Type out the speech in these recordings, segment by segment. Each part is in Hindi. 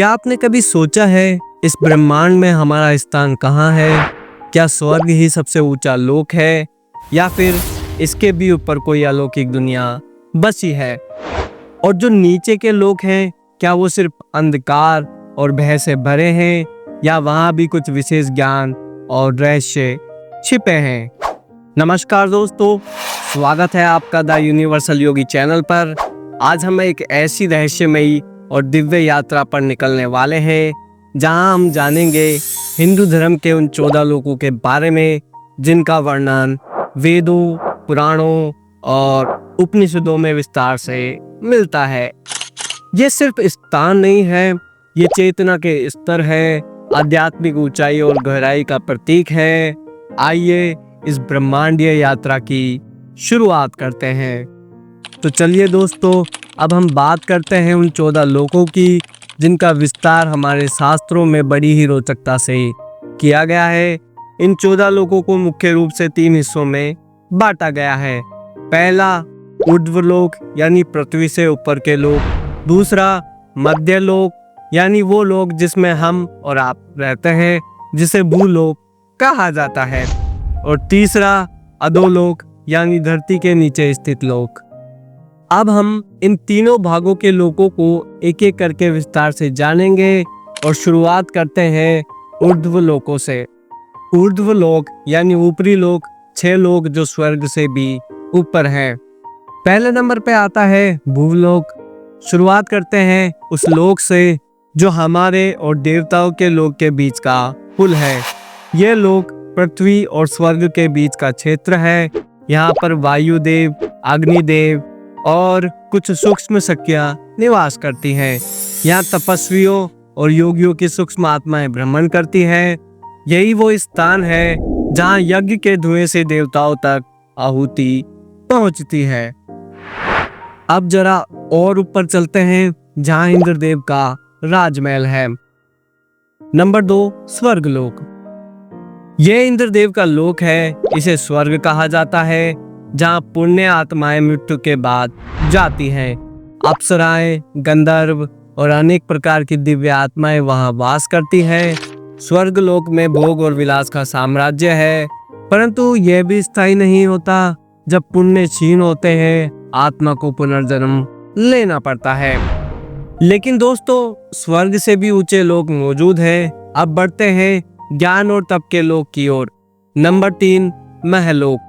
क्या आपने कभी सोचा है इस ब्रह्मांड में हमारा स्थान कहाँ है? क्या स्वर्ग ही सबसे ऊंचा लोक है या फिर इसके भी ऊपर कोई अलौकिक दुनिया बसी है? और जो नीचे के लोक हैं, क्या वो सिर्फ अंधकार और भय से भरे हैं या वहाँ भी कुछ विशेष ज्ञान और रहस्य छिपे हैं? नमस्कार दोस्तों, स्वागत है आपका द यूनिवर्सल योगी चैनल पर। आज हम एक ऐसी रहस्यमयी और दिव्य यात्रा पर निकलने वाले हैं जहां हम जानेंगे हिंदू धर्म के उन 14 लोकों के बारे में जिनका वर्णन वेदों, पुराणों और उपनिषदों में विस्तार से मिलता है। ये सिर्फ स्थान नहीं है, ये चेतना के स्तर है, आध्यात्मिक ऊंचाई और गहराई का प्रतीक है। आइए इस ब्रह्मांडीय यात्रा की शुरुआत करते हैं। तो चलिए दोस्तों, अब हम बात करते हैं उन 14 लोकों की जिनका विस्तार हमारे शास्त्रों में बड़ी ही रोचकता से किया गया है। इन 14 लोकों को मुख्य रूप से 3 हिस्सों में बांटा गया है। पहला ऊर्ध्वलोक यानी पृथ्वी से ऊपर के लोक, दूसरा मध्य लोक यानी वो लोक जिसमें हम और आप रहते हैं, जिसे भूलोक कहा जाता है, और तीसरा अधोलोक यानी धरती के नीचे स्थित लोक। अब हम इन तीनों भागों के लोकों को एक एक करके विस्तार से जानेंगे और शुरुआत करते हैं ऊर्ध्व लोकों से। ऊर्ध्व लोक यानी ऊपरी लोक, 6 लोक जो स्वर्ग से भी ऊपर हैं। पहले नंबर पे आता है भूलोक। शुरुआत करते हैं उस लोक से जो हमारे और देवताओं के लोक के बीच का पुल है। यह लोक पृथ्वी और स्वर्ग के बीच का क्षेत्र है। यहाँ पर वायुदेव, अग्निदेव और कुछ सूक्ष्म शक्तियाँ निवास करती हैं। यहाँ तपस्वियों और योगियों की सूक्ष्म आत्माएं भ्रमण करती हैं। यही वो स्थान है जहाँ यज्ञ के धुएं से देवताओं तक आहुति पहुँचती है। अब जरा और ऊपर चलते हैं जहाँ इंद्रदेव का राजमहल है। नंबर 2 स्वर्गलोक। यह इंद्रदेव का लोक है। इसे स्वर्ग कहा जाता है जहाँ पुण्य आत्माएं मृत्यु के बाद जाती हैं। अप्सराएं, गंधर्व और अनेक प्रकार की दिव्य आत्माएं वहाँ वास करती हैं। स्वर्ग लोक में भोग और विलास का साम्राज्य है, परंतु यह भी स्थायी नहीं होता। जब पुण्य क्षीण होते हैं, आत्मा को पुनर्जन्म लेना पड़ता है। लेकिन दोस्तों, स्वर्ग से भी ऊंचे लोक मौजूद हैं। अब बढ़ते हैं ज्ञान और तप के लोक की ओर। नंबर 3 महलोक।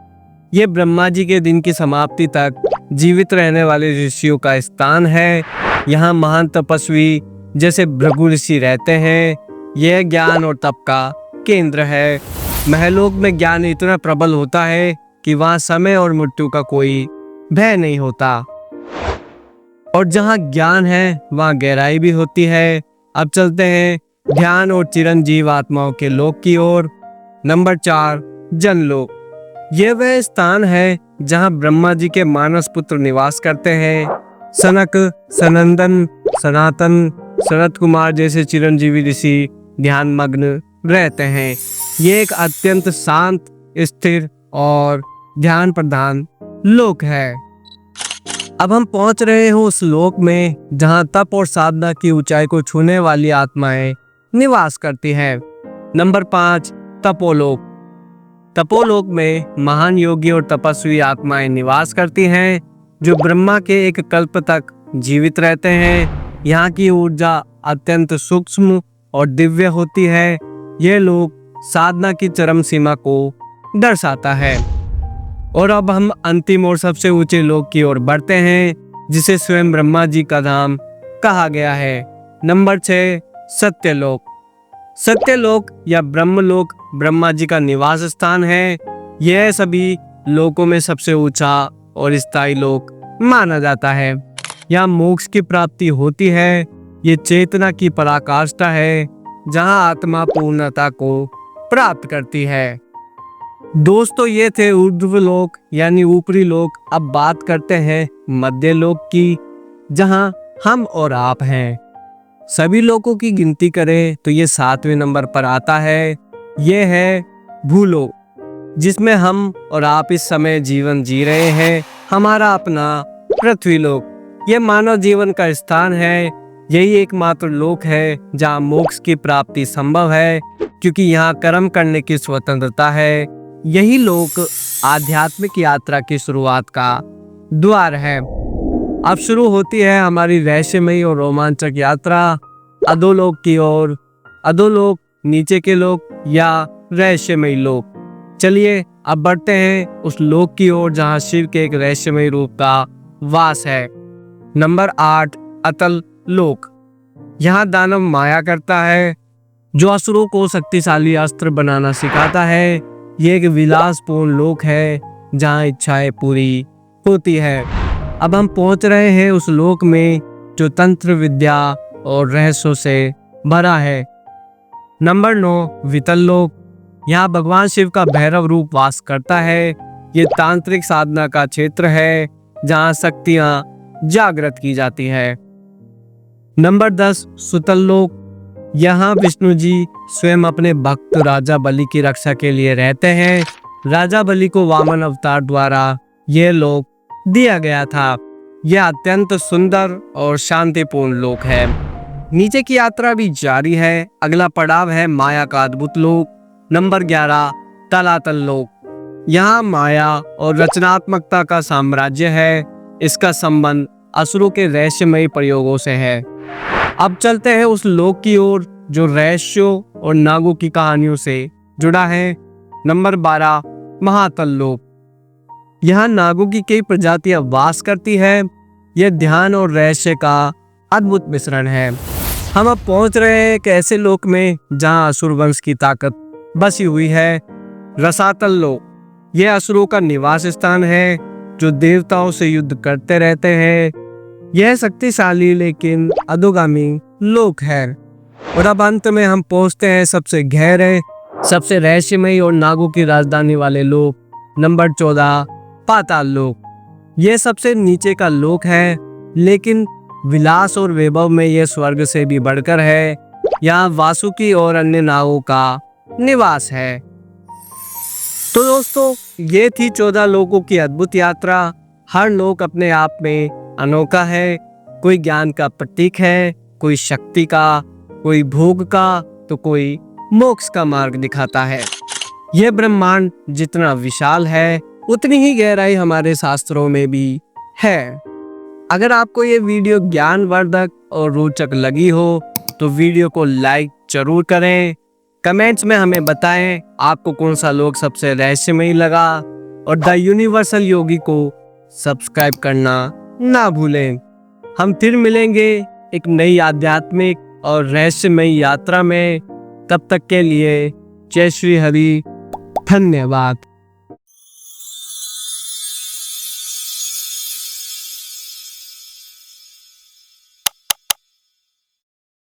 ये ब्रह्मा जी के दिन की समाप्ति तक जीवित रहने वाले ऋषियों का स्थान है। यहाँ महान तपस्वी जैसे भृगु ऋषि रहते हैं। यह ज्ञान और तप का केंद्र है। महलोक में ज्ञान इतना प्रबल होता है कि वहाँ समय और मृत्यु का कोई भय नहीं होता, और जहाँ ज्ञान है वहाँ गहराई भी होती है। अब चलते हैं ध्यान और चिरंजीव आत्माओं के लोक की ओर। नंबर 4 जनलोक। यह वह स्थान है जहाँ ब्रह्मा जी के मानस पुत्र निवास करते हैं। सनक, सनंदन, सनातन, सनत कुमार जैसे चिरंजीवी ऋषि ध्यान मग्न रहते हैं। ये एक अत्यंत शांत, स्थिर और ध्यान प्रधान लोक है। अब हम पहुंच रहे हैं उस लोक में जहां तप और साधना की ऊंचाई को छूने वाली आत्माएं निवास करती हैं। नंबर 5 तपोलोक। तपोलोक में महान योगी और तपस्वी आत्माएं निवास करती हैं जो ब्रह्मा के एक कल्प तक जीवित रहते हैं। यहाँ की ऊर्जा अत्यंत सूक्ष्म और दिव्य होती है। यह लोक साधना की चरम सीमा को दर्शाता है। और अब हम अंतिम और सबसे ऊंचे लोक की ओर बढ़ते हैं जिसे स्वयं ब्रह्मा जी का धाम कहा गया है। नंबर 6 सत्यलोक। सत्यलोक या ब्रह्मलोक ब्रह्मा जी का निवास स्थान है। यह सभी लोकों में सबसे ऊंचा और स्थायी लोक माना जाता है। यहाँ मोक्ष की प्राप्ति होती है। ये चेतना की पराकाष्ठा है जहाँ आत्मा पूर्णता को प्राप्त करती है। दोस्तों, ये थे ऊर्ध्व लोक यानी ऊपरी लोक। अब बात करते हैं मध्य लोक की, जहाँ हम और आप हैं। सभी लोकों की गिनती करें तो ये 7वें नंबर पर आता है। ये है भूलोक, जिसमें हम और आप इस समय जीवन जी रहे हैं। हमारा अपना पृथ्वी लोक, यह मानव जीवन का स्थान है। यही एकमात्र लोक है जहाँ मोक्ष की प्राप्ति संभव है, क्योंकि यहाँ कर्म करने की स्वतंत्रता है। यही लोक आध्यात्मिक यात्रा की शुरुआत का द्वार है। अब शुरू होती है हमारी रहस्यमयी और रोमांचक यात्रा अधोलोक की ओर। अधोलोक नीचे के लोक या रहस्यमयी लोक। चलिए अब बढ़ते हैं उस लोक की ओर जहाँ शिव के एक रहस्यमयी रूप का वास है। नंबर 8, अतल लोक। यहाँ दानव माया करता है, जो असुरों को शक्तिशाली अस्त्र बनाना सिखाता है। ये एक विलासपूर्ण लोक है जहाँ इच्छाएं पूरी होती है। अब हम पहुंच रहे हैं उस लोक में जो तंत्र विद्या और रहस्यों से भरा है। नंबर 9, वितल लोक। यहाँ भगवान शिव का भैरव रूप वास करता है। ये तांत्रिक साधना का क्षेत्र है जहाँ शक्तियां जागृत की जाती है। नंबर 10, सुतल लोक। यहाँ विष्णु जी स्वयं अपने भक्त राजा बलि की रक्षा के लिए रहते हैं। राजा बलि को वामन अवतार द्वारा यह लोक दिया गया था। यह अत्यंत सुंदर और शांतिपूर्ण लोक है। नीचे की यात्रा भी जारी है। अगला पड़ाव है माया का अद्भुत लोक। नंबर 11, तलातल लोक। यहाँ माया और रचनात्मकता का साम्राज्य है। इसका संबंध असुरों के रहस्यमयी प्रयोगों से है। अब चलते हैं उस लोक की ओर जो रहस्यों और नागों की कहानियों से जुड़ा है। नंबर 12, महातल लोक। यहाँ नागों की कई प्रजातियां वास करती है। यह ध्यान और रहस्य का अद्भुत मिश्रण है। हम अब पहुंच रहे हैं एक ऐसे लोक में जहाँ असुर वंश की ताकत बसी हुई है। रसातल लोक। यह असुरों का निवास स्थान है जो देवताओं से युद्ध करते रहते हैं। यह शक्तिशाली लेकिन अधोगामी लोक है। और अब अंत में हम पहुंचते हैं सबसे गहरे, सबसे रहस्यमयी और नागों की राजधानी वाले लोक। नंबर 14, पाताल लोक। यह सबसे नीचे का लोक है, लेकिन विलास और वैभव में यह स्वर्ग से भी बढ़कर है। यहाँ वासुकी और अन्य नागों का निवास है। तो दोस्तों, ये थी 14 लोकों की अद्भुत यात्रा। हर लोक अपने आप में अनोखा है। कोई ज्ञान का प्रतीक है, कोई शक्ति का, कोई भोग का, तो कोई मोक्ष का मार्ग दिखाता है। यह ब्रह्मांड जितना विशाल है उतनी ही गहराई हमारे शास्त्रों में भी है। अगर आपको ये वीडियो ज्ञानवर्धक और रोचक लगी हो तो वीडियो को लाइक जरूर करें। कमेंट्स में हमें बताएं आपको कौन सा लोक सबसे रहस्यमयी लगा, और द यूनिवर्सल योगी को सब्सक्राइब करना ना भूलें। हम फिर मिलेंगे एक नई आध्यात्मिक और रहस्यमयी यात्रा में। तब तक के लिए जय श्री हरि। धन्यवाद।